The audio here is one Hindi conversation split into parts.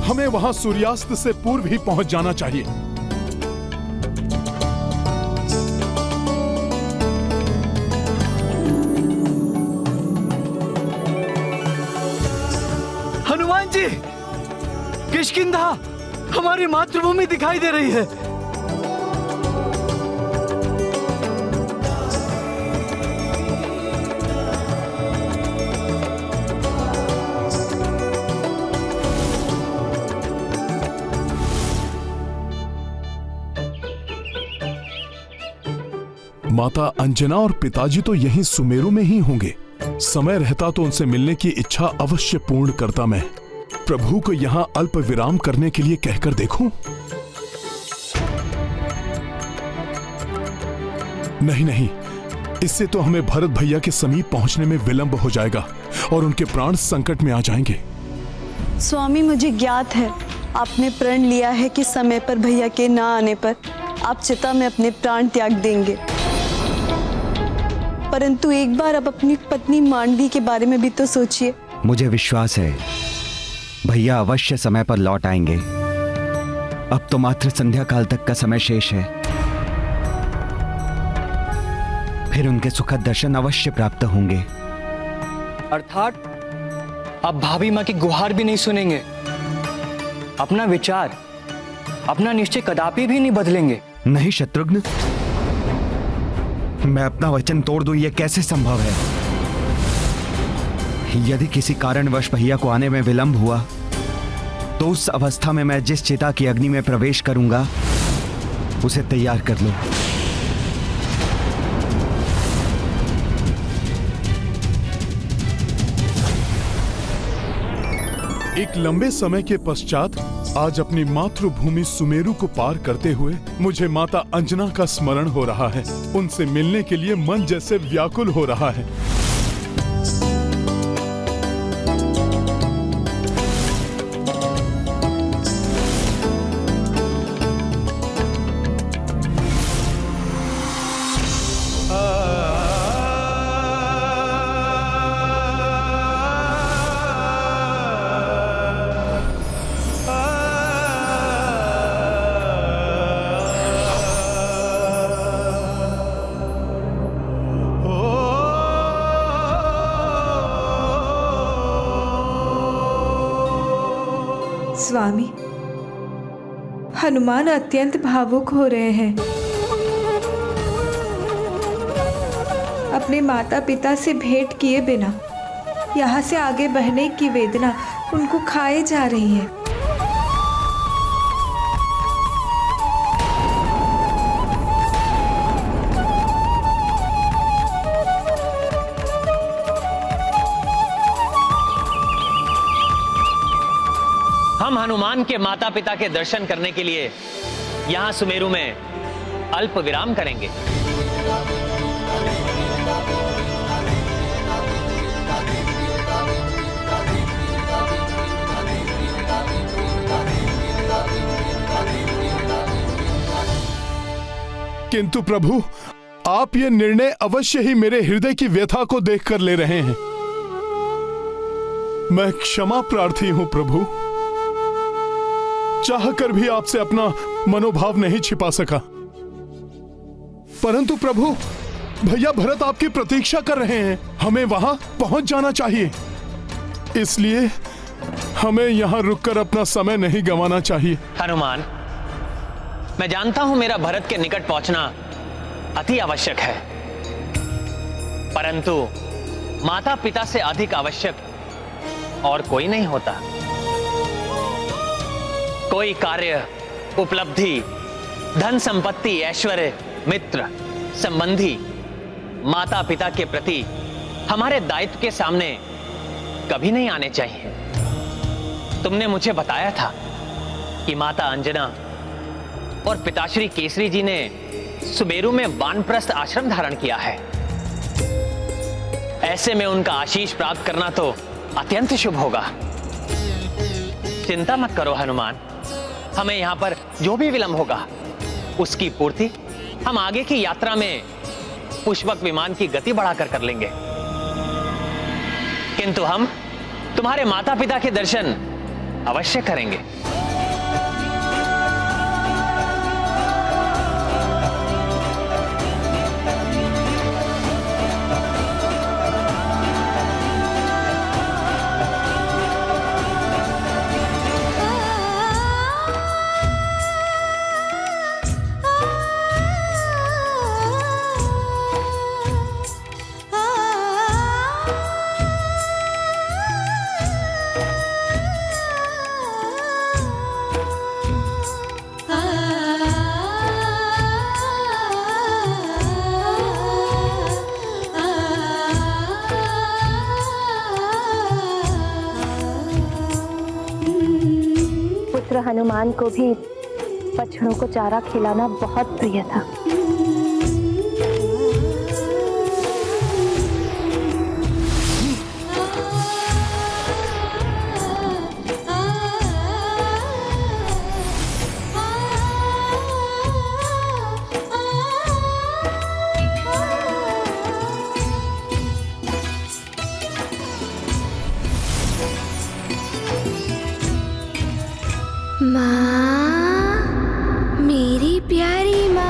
हमें वहां सूर्यास्त से पूर्व ही पहुंच जाना चाहिए। हनुमान जी, किष्किंधा हमारी मातृभूमि दिखाई दे रही है। माता अंजना और पिताजी तो यहीं सुमेरु में ही होंगे। समय रहता तो उनसे मिलने की इच्छा अवश्य पूर्ण करता मैं। प्रभु को यहां अल्प विराम करने के लिए कहकर देखूं? नहीं नहीं, इससे तो हमें भरत भैया के समीप पहुंचने में विलंब हो जाएगा और उनके प्राण संकट में आ जाएंगे। स्वामी, मुझे ज्ञात है आपने प्रण लिया है कि समय पर भैया के ना आने पर आप चिता में अपने प्राण त्याग देंगे, परंतु एक बार आप अपनी पत्नी मांडवी के बारे में भी तो सोचिए। मुझे विश्वास है भैया अवश्य समय पर लौट आएंगे। अब तो मात्र संध्या काल तक का समय शेष है, फिर उनके सुखद दर्शन अवश्य प्राप्त होंगे। अर्थात अब भाभी माँ की गुहार भी नहीं सुनेंगे, अपना विचार, अपना निश्चय कदापि भी नहीं बदलेंगे। नहीं शत्रुघ्न, मैं अपना वचन तोड़ दूं ये कैसे संभव है? यदि किसी कारणवश भैया को आने में विलंब हुआ तो उस अवस्था में मैं जिस चिता की अग्नि में प्रवेश करूंगा उसे तैयार कर लो। एक लंबे समय के पश्चात आज अपनी मातृभूमि सुमेरु को पार करते हुए मुझे माता अंजना का स्मरण हो रहा है। उनसे मिलने के लिए मन जैसे व्याकुल हो रहा है। स्वामी, हनुमान अत्यंत भावुक हो रहे हैं। अपने माता पिता से भेंट किए बिना यहाँ से आगे बढ़ने की वेदना उनको खाए जा रही है। हम हनुमान के माता पिता के दर्शन करने के लिए यहाँ सुमेरु में अल्प विराम करेंगे। किंतु प्रभु, आप ये निर्णय अवश्य ही मेरे हृदय की व्यथा को देखकर ले रहे हैं। मैं क्षमा प्रार्थी हूं प्रभु, चाहकर भी आपसे अपना मनोभाव नहीं छिपा सका। परंतु प्रभु, भैया भरत आपकी प्रतीक्षा कर रहे हैं, हमें वहां पहुंच जाना चाहिए। इसलिए हमें यहां रुककर अपना समय नहीं गंवाना चाहिए। हनुमान, मैं जानता हूं मेरा भरत के निकट पहुंचना अति आवश्यक है, परंतु माता पिता से अधिक आवश्यक और कोई नहीं होता। कोई कार्य, उपलब्धि, धन संपत्ति, ऐश्वर्य, मित्र, संबंधी, माता पिता के प्रति हमारे दायित्व के सामने कभी नहीं आने चाहिए। तुमने मुझे बताया था कि माता अंजना और पिताश्री केसरी जी ने सुमेरु में वानप्रस्थ आश्रम धारण किया है। ऐसे में उनका आशीष प्राप्त करना तो अत्यंत शुभ होगा। चिंता मत करो हनुमान, हमें यहां पर जो भी विलंब होगा उसकी पूर्ति हम आगे की यात्रा में पुष्पक विमान की गति बढ़ाकर कर लेंगे। किंतु हम तुम्हारे माता पिता के दर्शन अवश्य करेंगे। पुत्र हनुमान को भी बछड़ों को चारा खिलाना बहुत प्रिय था। माँ, मेरी प्यारी माँ।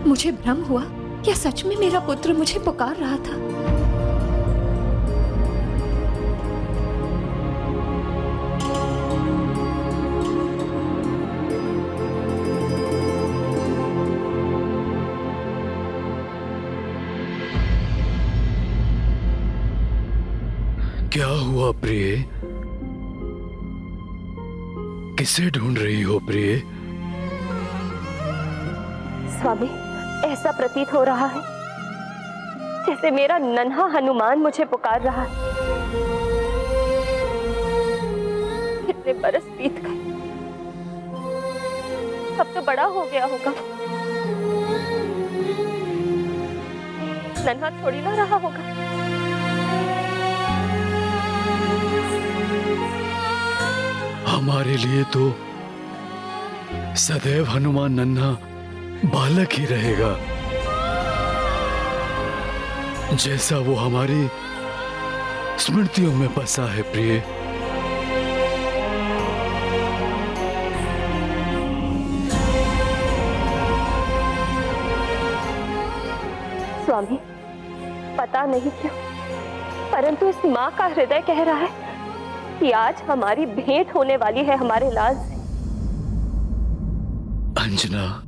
मुझे भ्रम हुआ या सच में मेरा पुत्र मुझे पुकार रहा था? क्या हुआ प्रिय? किसे ढूंढ रही हो प्रिय? स्वामी, ऐसा प्रतीत हो रहा है जैसे मेरा नन्हा हनुमान मुझे पुकार रहा है। कितने बरस बीत गए, अब तो बड़ा हो गया होगा, नन्हा थोड़ी ना रहा होगा। हमारे लिए तो सदैव हनुमान नन्हा बालक ही रहेगा, जैसा वो हमारी स्मृतियों में बसा है प्रिय। स्वामी, पता नहीं क्यों, परंतु इस माँ का हृदय कह रहा है कि आज हमारी भेंट होने वाली है हमारे लाल से। अंजना,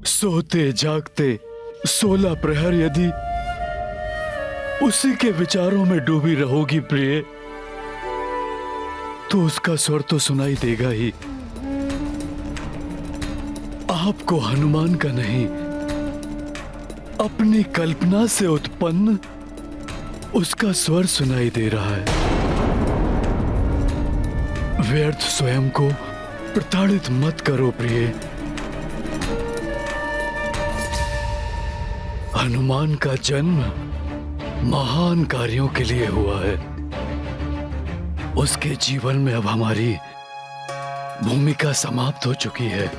सोते जागते 16 प्रहर यदि उसी के विचारों में डूबी रहोगी प्रिय, तो उसका स्वर तो सुनाई देगा ही। आपको हनुमान का नहीं, अपनी कल्पना से उत्पन्न उसका स्वर सुनाई दे रहा है। व्यर्थ स्वयं को प्रताड़ित मत करो प्रिय। हनुमान का जन्म महान कार्यों के लिए हुआ है। उसके जीवन में अब हमारी भूमिका समाप्त हो चुकी है।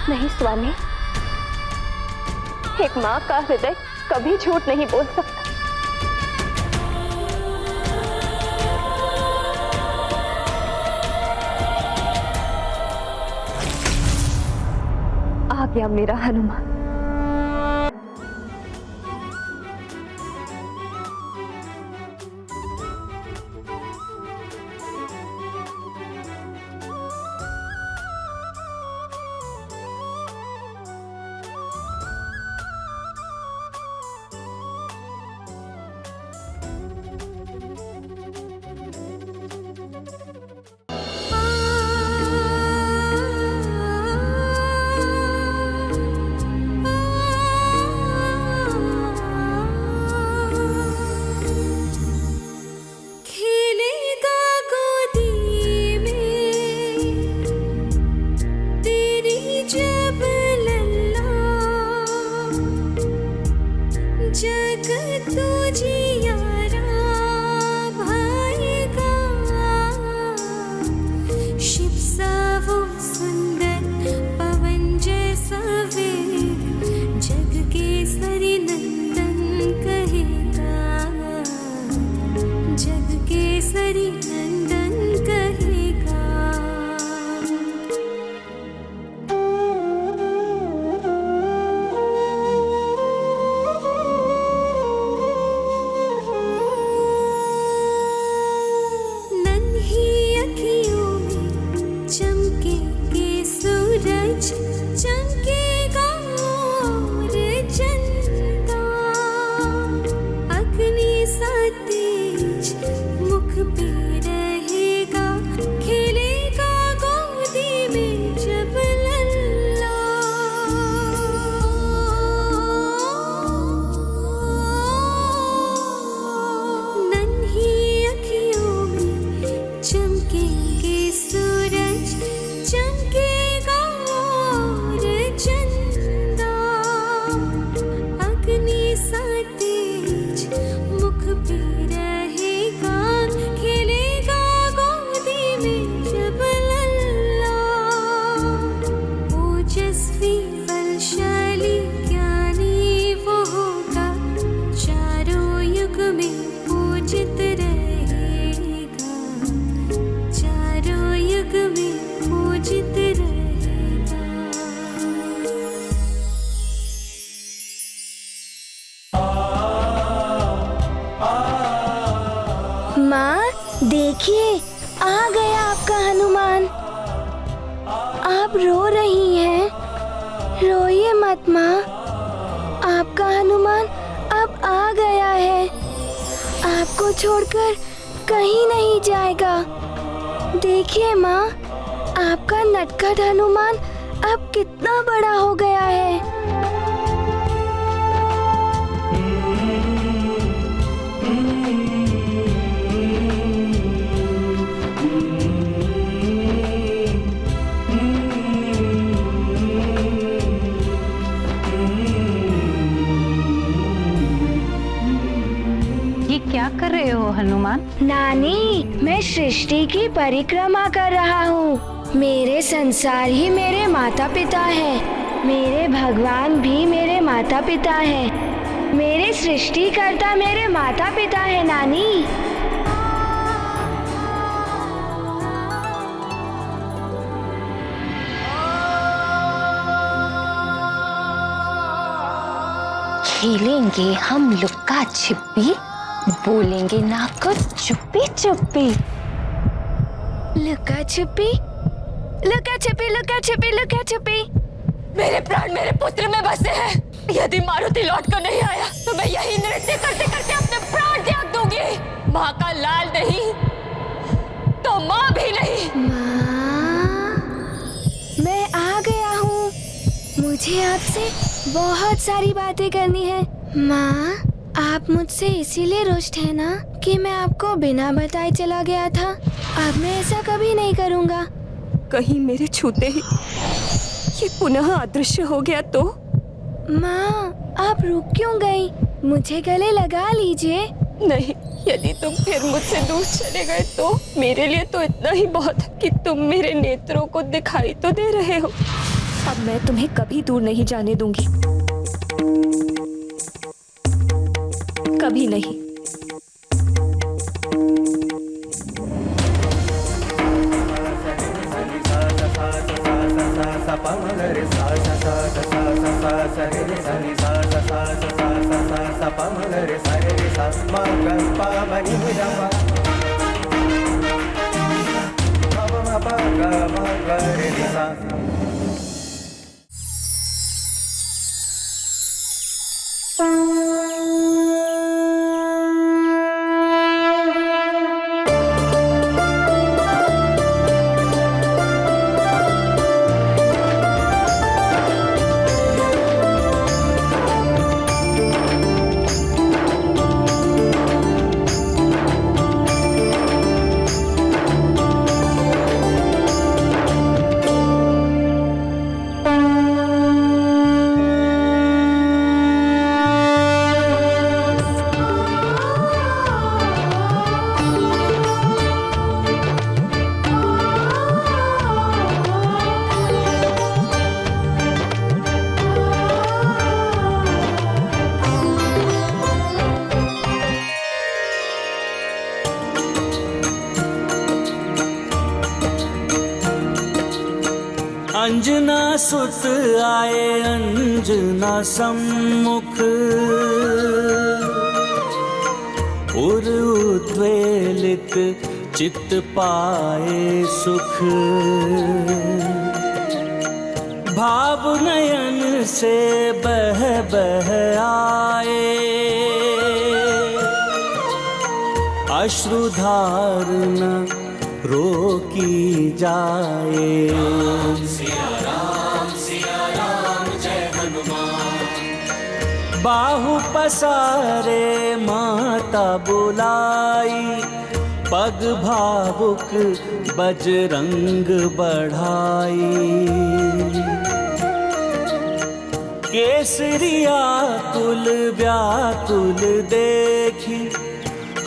नहीं स्वामी, एक माँ का हृदय कभी झूठ नहीं बोल सकता। आ गया मेरा हनुमान। देखिए, आ गया आपका हनुमान। आप रो रही हैं। रोइए मत माँ, आपका हनुमान अब आ गया है। आपको छोड़कर कहीं नहीं जाएगा। देखिए माँ, आपका नटखट हनुमान अब कितना बड़ा हो गया है। क्या कर रहे हो हनुमान? नानी, मैं सृष्टि की परिक्रमा कर रहा हूँ। मेरे संसार ही मेरे माता पिता है। मेरे भगवान भी मेरे माता पिता है। मेरे सृष्टिकर्ता मेरे माता पिता है नानी। खेलेंगे हम लुक्का छिपी, बोलेंगे ना कुछ चुप्पी चुप्पी। लुका छुपी, लुका छुपी, लुका छुपी, लुका छुपी। मेरे प्राण मेरे पुत्र में बसे हैं। यदि मारुति लौट कर नहीं आया तो मैं यही नृत्य करते करते अपने प्राण त्याग दूंगी। माँ का लाल नहीं तो माँ भी नहीं। माँ, मैं आ गया हूँ। मुझे आपसे बहुत सारी बातें करनी है। माँ, आप मुझसे इसीलिए रुष्ट है ना कि मैं आपको बिना बताए चला गया था। अब मैं ऐसा कभी नहीं करूँगा। कहीं मेरे छूते ही ये पुनः अदृश्य हो गया तो? माँ, आप रुक क्यों गई? मुझे गले लगा लीजिए। नहीं, यदि तुम फिर मुझसे दूर चले गए तो मेरे लिए तो इतना ही बहुत है कि तुम मेरे नेत्रों को दिखाई तो दे रहे हो। अब मैं तुम्हें कभी दूर नहीं जाने दूंगी। कभी नहीं। अंजना सुत आए अंजना सम्मुख, उर उद्वेलित चित्त पाए सुख। भाव नयन से बह बह आए, अश्रुधार न रोकी जाए। सिया राम जय हनुमान। बाहु पसारे माता बुलाई, पग भावुक बजरंग बढ़ाई। केसरिया कुल व्याकुल देखी,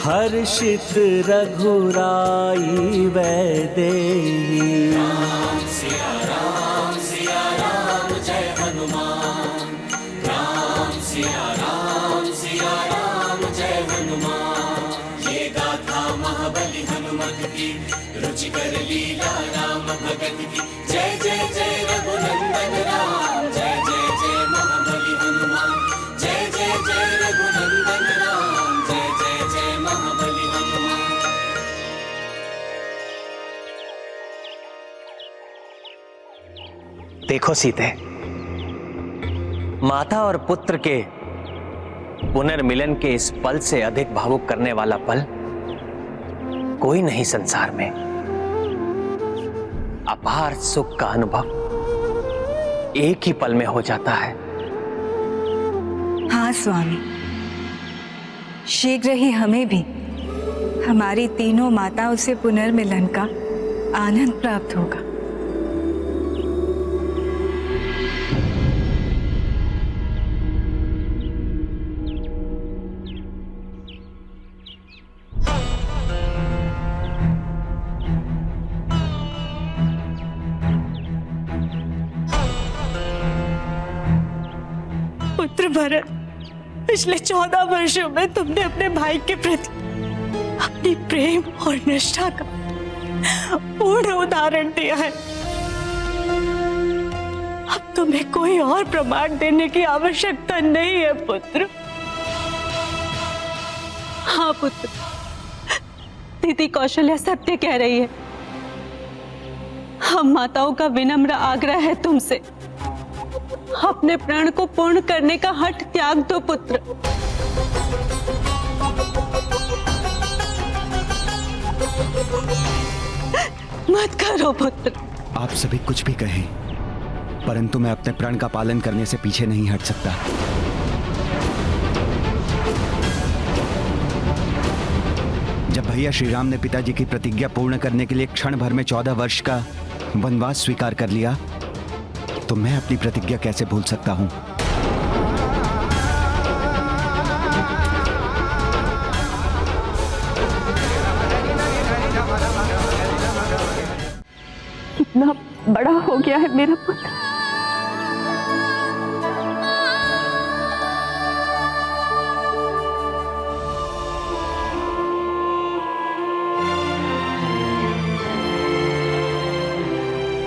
हर्षित रघुराई वैदेही। राम सिया राम जय हनुमान। राम सिया राम जय हनुमान। ये गाथा महाबली हनुमत की, रुचिकर लीला राम भगत की। जय जय जय रघुनंदन राम, जय जय जय महाबली हनुमान। जय जय जय रघुनंदन राम, जय जय जय महाबली हनुमान। देखो सीते, माता और पुत्र के पुनर्मिलन के इस पल से अधिक भावुक करने वाला पल कोई नहीं संसार में। अपार सुख का अनुभव एक ही पल में हो जाता है। हाँ स्वामी, शीघ्र ही हमें भी हमारी तीनों माताओं से पुनर्मिलन का आनंद प्राप्त होगा। पुत्र भरत, पिछले 14 वर्षों में तुमने अपने भाई के प्रति अपनी प्रेम और निष्ठा का पूर्ण उदाहरण दिया है। अब तुम्हें कोई और प्रमाण देने की आवश्यकता नहीं है पुत्र। हाँ पुत्र, दीदी कौशल्या सत्य कह रही है। हम माताओं का विनम्र आग्रह है तुमसे, अपने प्राण को पूर्ण करने का हठ त्याग दो पुत्र। मत करो पुत्र। आप सभी कुछ भी कहें, परंतु मैं अपने प्रण का पालन करने से पीछे नहीं हट सकता। जब भैया श्री राम ने पिताजी की प्रतिज्ञा पूर्ण करने के लिए क्षण भर में 14 वर्ष का वनवास स्वीकार कर लिया, तो मैं अपनी प्रतिज्ञा कैसे भूल सकता हूं? कितना बड़ा हो गया है मेरा पुत्र।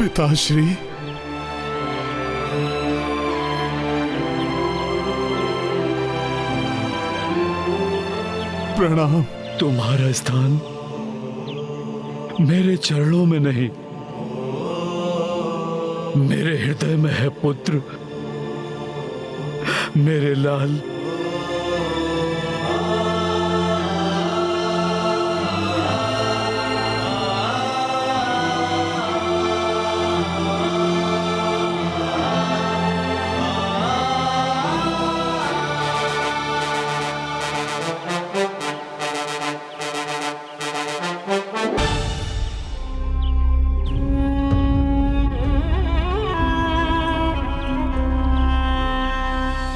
पिताश्री, प्रणाम। तुम्हारा स्थान मेरे चरणों में नहीं, मेरे हृदय में है पुत्र, मेरे लाल।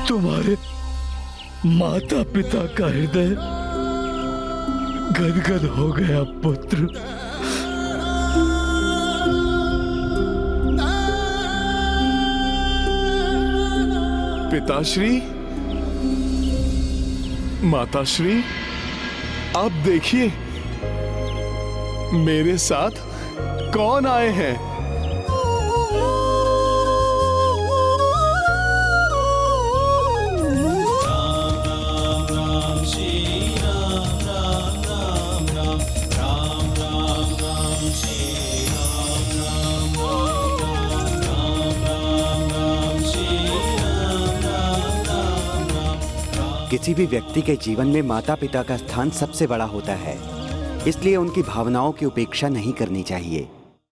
तुम्हारे माता पिता का हृदय गदगद हो गया पुत्र। पिताश्री, माताश्री, अब देखिए मेरे साथ कौन आए हैं। किसी भी व्यक्ति के जीवन में माता पिता का स्थान सबसे बड़ा होता है, इसलिए उनकी भावनाओं की उपेक्षा नहीं करनी चाहिए।